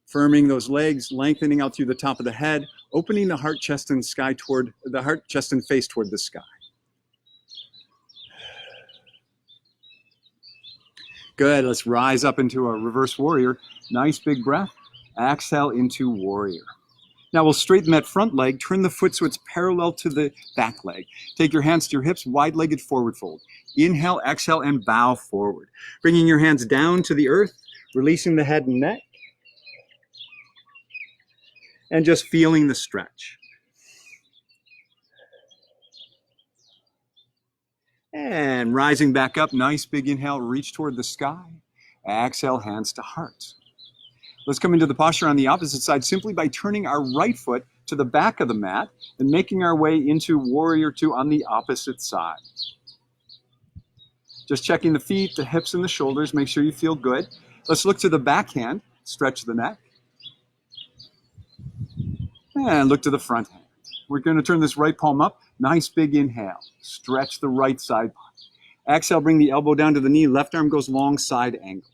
Firming those legs, lengthening out through the top of the head, opening the heart, chest, and sky toward the heart, chest, and face toward the sky. Good, let's rise up into a reverse warrior. Nice big breath. Exhale into warrior. Now we'll straighten that front leg, turn the foot so it's parallel to the back leg. Take your hands to your hips, wide-legged forward fold. Inhale, exhale, and bow forward. Bringing your hands down to the earth, releasing the head and neck, and just feeling the stretch. And rising back up, nice big inhale, reach toward the sky. Exhale, hands to heart. Let's come into the posture on the opposite side simply by turning our right foot to the back of the mat and making our way into Warrior 2 on the opposite side. Just checking the feet, the hips, and the shoulders. Make sure you feel good. Let's look to the backhand. Stretch the neck. And look to the front hand. We're going to turn this right palm up. Nice big inhale. Stretch the right side body. Exhale, bring the elbow down to the knee. Left arm goes long side angle.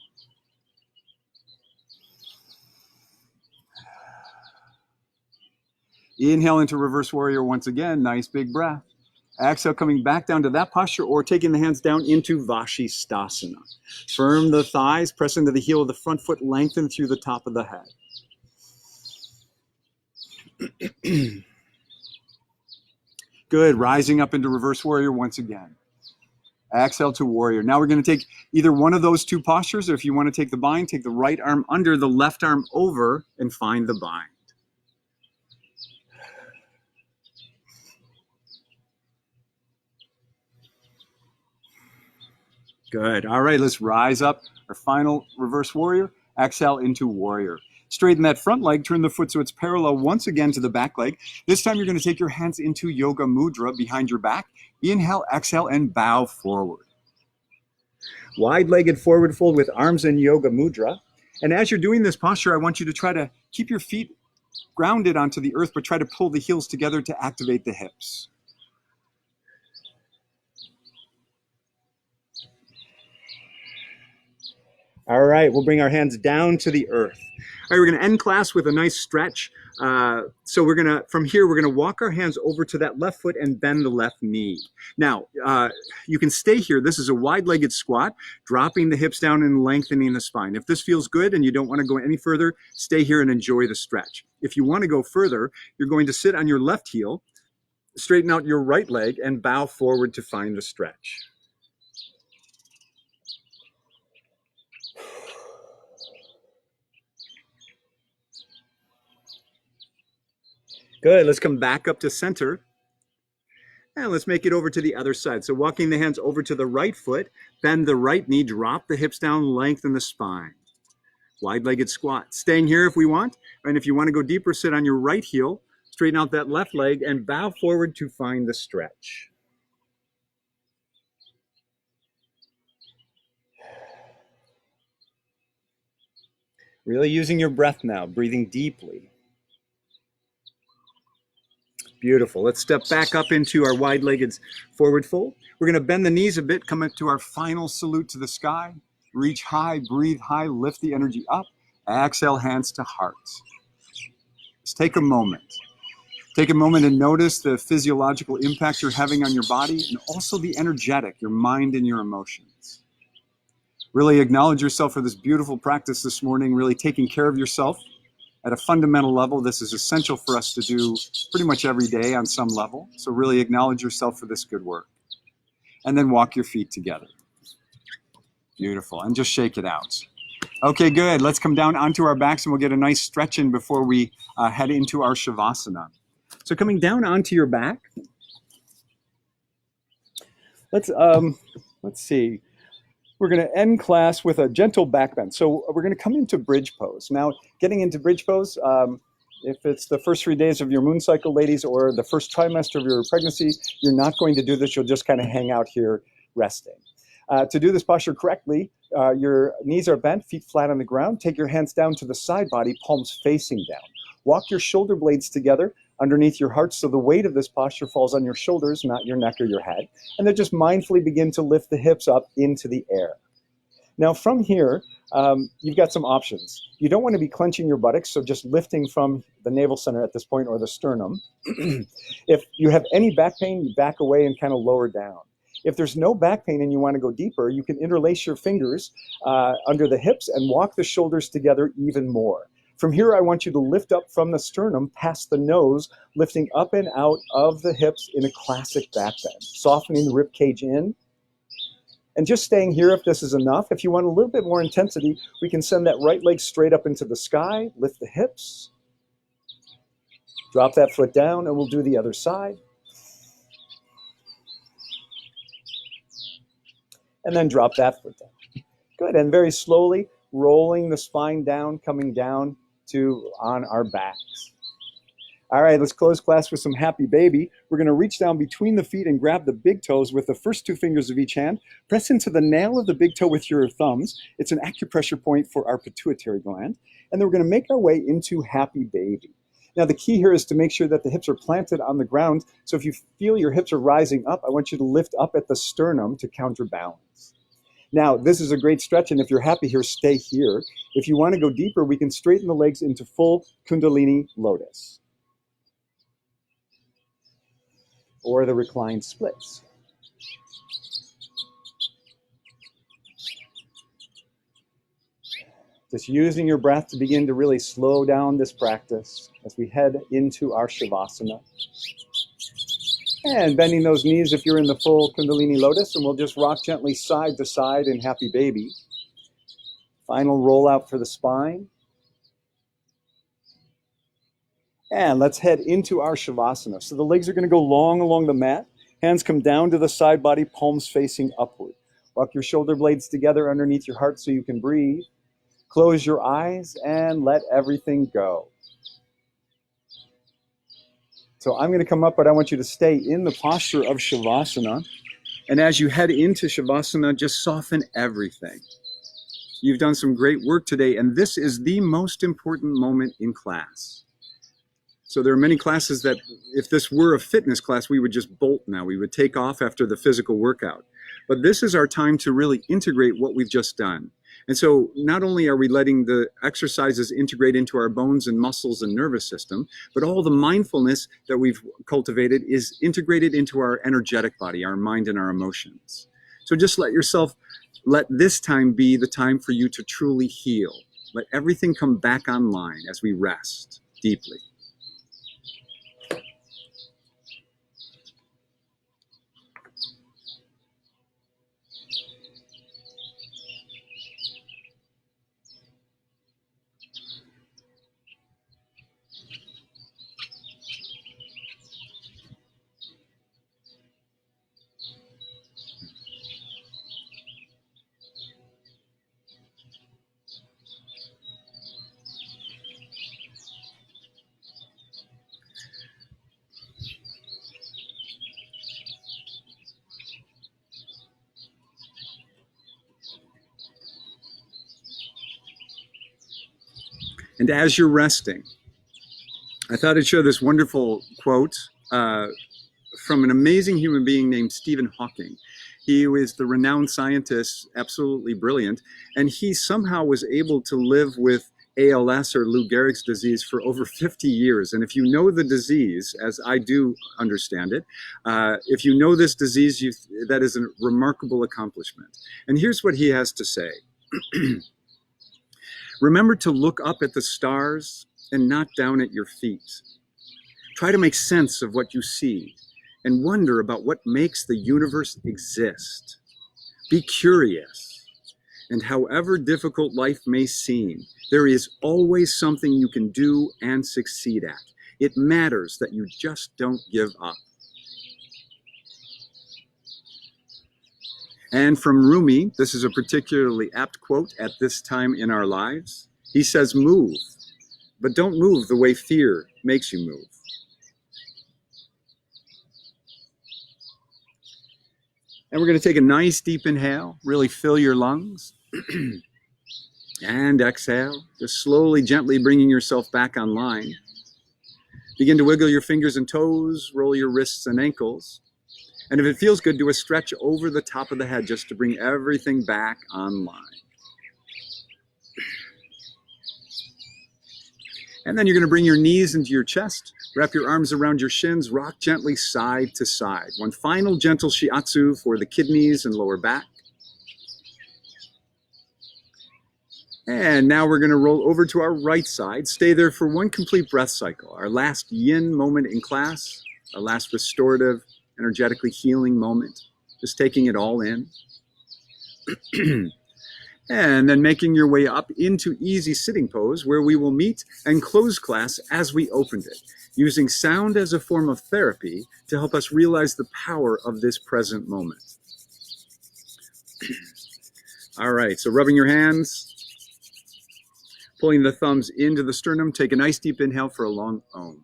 Inhale into reverse warrior once again. Nice big breath. Exhale, coming back down to that posture, or taking the hands down into Vashisthasana. Firm the thighs, press into the heel of the front foot, lengthen through the top of the head. Good, rising up into reverse warrior once again. Exhale to warrior. Now we're going to take either one of those two postures, or if you want to take the bind, take the right arm under, the left arm over, and find the bind. Good. All right, let's rise up. Our final reverse warrior. Exhale into warrior. Straighten that front leg, turn the foot so it's parallel once again to the back leg. This time you're going to take your hands into yoga mudra behind your back. Inhale, exhale, and bow forward. Wide-legged forward fold with arms in yoga mudra. And as you're doing this posture, I want you to try to keep your feet grounded onto the earth, but try to pull the heels together to activate the hips. All right, we'll bring our hands down to the earth. All right, we're going to end class with a nice stretch. So we're going to, from here, we're going to walk our hands over to that left foot and bend the left knee. Now, you can stay here. This is a wide-legged squat, dropping the hips down and lengthening the spine. If this feels good and you don't want to go any further, stay here and enjoy the stretch. If you want to go further, you're going to sit on your left heel, straighten out your right leg, and bow forward to find the stretch. Good, let's come back up to center. And let's make it over to the other side. So walking the hands over to the right foot, bend the right knee, drop the hips down, lengthen the spine. Wide-legged squat. Staying here if we want. And if you want to go deeper, sit on your right heel, straighten out that left leg, and bow forward to find the stretch. Really using your breath now, breathing deeply. Beautiful. Let's step back up into our wide-legged forward fold. We're going to bend the knees a bit, come up to our final salute to the sky. Reach high, breathe high, lift the energy up. Exhale, hands to heart. Just take a moment. Take a moment and notice the physiological impact you're having on your body and also the energetic, your mind and your emotions. Really acknowledge yourself for this beautiful practice this morning, really taking care of yourself. At a fundamental level, this is essential for us to do pretty much every day on some level. So really acknowledge yourself for this good work. And then walk your feet together. Beautiful. And just shake it out. Okay, good. Let's come down onto our backs and we'll get a nice stretch in before we head into our shavasana. So coming down onto your back, let's see. We're going to end class with a gentle back bend. So we're going to come into bridge pose. Now, getting into bridge pose, if it's the first 3 days of your moon cycle, ladies, or the first trimester of your pregnancy, you're not going to do this. You'll just kind of hang out here resting. To do this posture correctly, your knees are bent, feet flat on the ground. Take your hands down to the side body, palms facing down. Walk your shoulder blades together underneath your heart so the weight of this posture falls on your shoulders, not your neck or your head. And then just mindfully begin to lift the hips up into the air. Now from here, you've got some options. You don't want to be clenching your buttocks, so just lifting from the navel center at this point or the sternum. If you have any back pain, you back away and kind of lower down. If there's no back pain and you want to go deeper, you can interlace your fingers under the hips and walk the shoulders together even more. From here, I want you to lift up from the sternum past the nose, lifting up and out of the hips in a classic back bend, softening the rib cage in. And just staying here if this is enough. If you want a little bit more intensity, we can send that right leg straight up into the sky, lift the hips, drop that foot down, and we'll do the other side. And then drop that foot down. Good, and very slowly rolling the spine down, coming down to on our backs. All right, let's close class with some happy baby. We're going to reach down between the feet and grab the big toes with the first 2 fingers of each hand. Press into the nail of the big toe with your thumbs. It's an acupressure point for our pituitary gland. And then we're going to make our way into happy baby. Now, the key here is to make sure that the hips are planted on the ground. So if you feel your hips are rising up, I want you to lift up at the sternum to counterbalance. Now, this is a great stretch, and if you're happy here, stay here. If you want to go deeper, we can straighten the legs into full kundalini lotus, or the reclined splits. Just using your breath to begin to really slow down this practice as we head into our shavasana. And bending those knees if you're in the full kundalini lotus, and we'll just rock gently side to side in happy baby. Final rollout for the spine. And let's head into our shavasana. So the legs are going to go long along the mat. Hands come down to the side body, palms facing upward. Walk your shoulder blades together underneath your heart so you can breathe. Close your eyes and let everything go. So I'm going to come up, but I want you to stay in the posture of shavasana. And as you head into shavasana, just soften everything. You've done some great work today, and this is the most important moment in class. So there are many classes that, if this were a fitness class, we would just bolt now. We would take off after the physical workout. But this is our time to really integrate what we've just done. And so not only are we letting the exercises integrate into our bones and muscles and nervous system, but all the mindfulness that we've cultivated is integrated into our energetic body, our mind and our emotions. So just let this time be the time for you to truly heal. Let everything come back online as we rest deeply. And as you're resting, I thought I'd share this wonderful quote from an amazing human being named Stephen Hawking. He was the renowned scientist, absolutely brilliant, and he somehow was able to live with ALS, or Lou Gehrig's disease, for over 50 years. And if you know the disease, as I do understand it, if you know this disease, that is a remarkable accomplishment. And here's what he has to say. Remember to look up at the stars and not down at your feet. Try to make sense of what you see and wonder about what makes the universe exist. Be curious, and however difficult life may seem, there is always something you can do and succeed at. It matters that you just don't give up. And from Rumi, this is a particularly apt quote at this time in our lives. He says, move, but don't move the way fear makes you move. And we're going to take a nice deep inhale, really fill your lungs. And exhale, just slowly, gently bringing yourself back online. Begin to wiggle your fingers and toes, roll your wrists and ankles. And if it feels good, do a stretch over the top of the head just to bring everything back online. And then you're going to bring your knees into your chest, wrap your arms around your shins, rock gently side to side. One final gentle shiatsu for the kidneys and lower back. And now we're going to roll over to our right side. Stay there for one complete breath cycle. Our last yin moment in class, our last restorative, energetically healing moment. Just taking it all in. And then making your way up into easy sitting pose, where we will meet and close class as we opened it, using sound as a form of therapy to help us realize the power of this present moment. All right, so rubbing your hands, pulling the thumbs into the sternum, take a nice deep inhale for a long Om.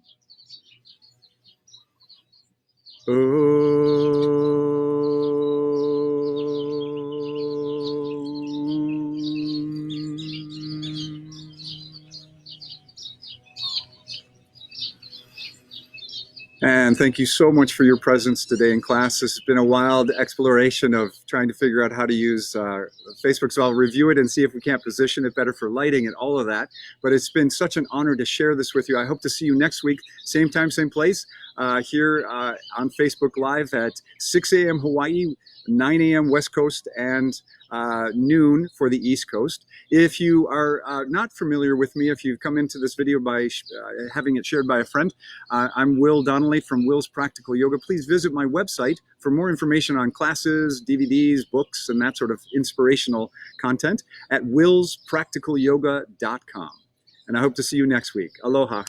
And thank you so much for your presence today in class. This has been a wild exploration of trying to figure out how to use Facebook. So I'll review it and see if we can't position it better for lighting and all of that. But it's been such an honor to share this with you. I hope to see you next week, same time, same place, here on Facebook Live at 6 a.m. Hawaii, 9 a.m. West Coast, and noon for the East Coast. If you are not familiar with me, if you've come into this video by having it shared by a friend, I'm Will Donnelly from Will's Practical Yoga. Please visit my website for more information on classes, DVDs, books, and that sort of inspirational content at willspracticalyoga.com. And I hope to see you next week. Aloha.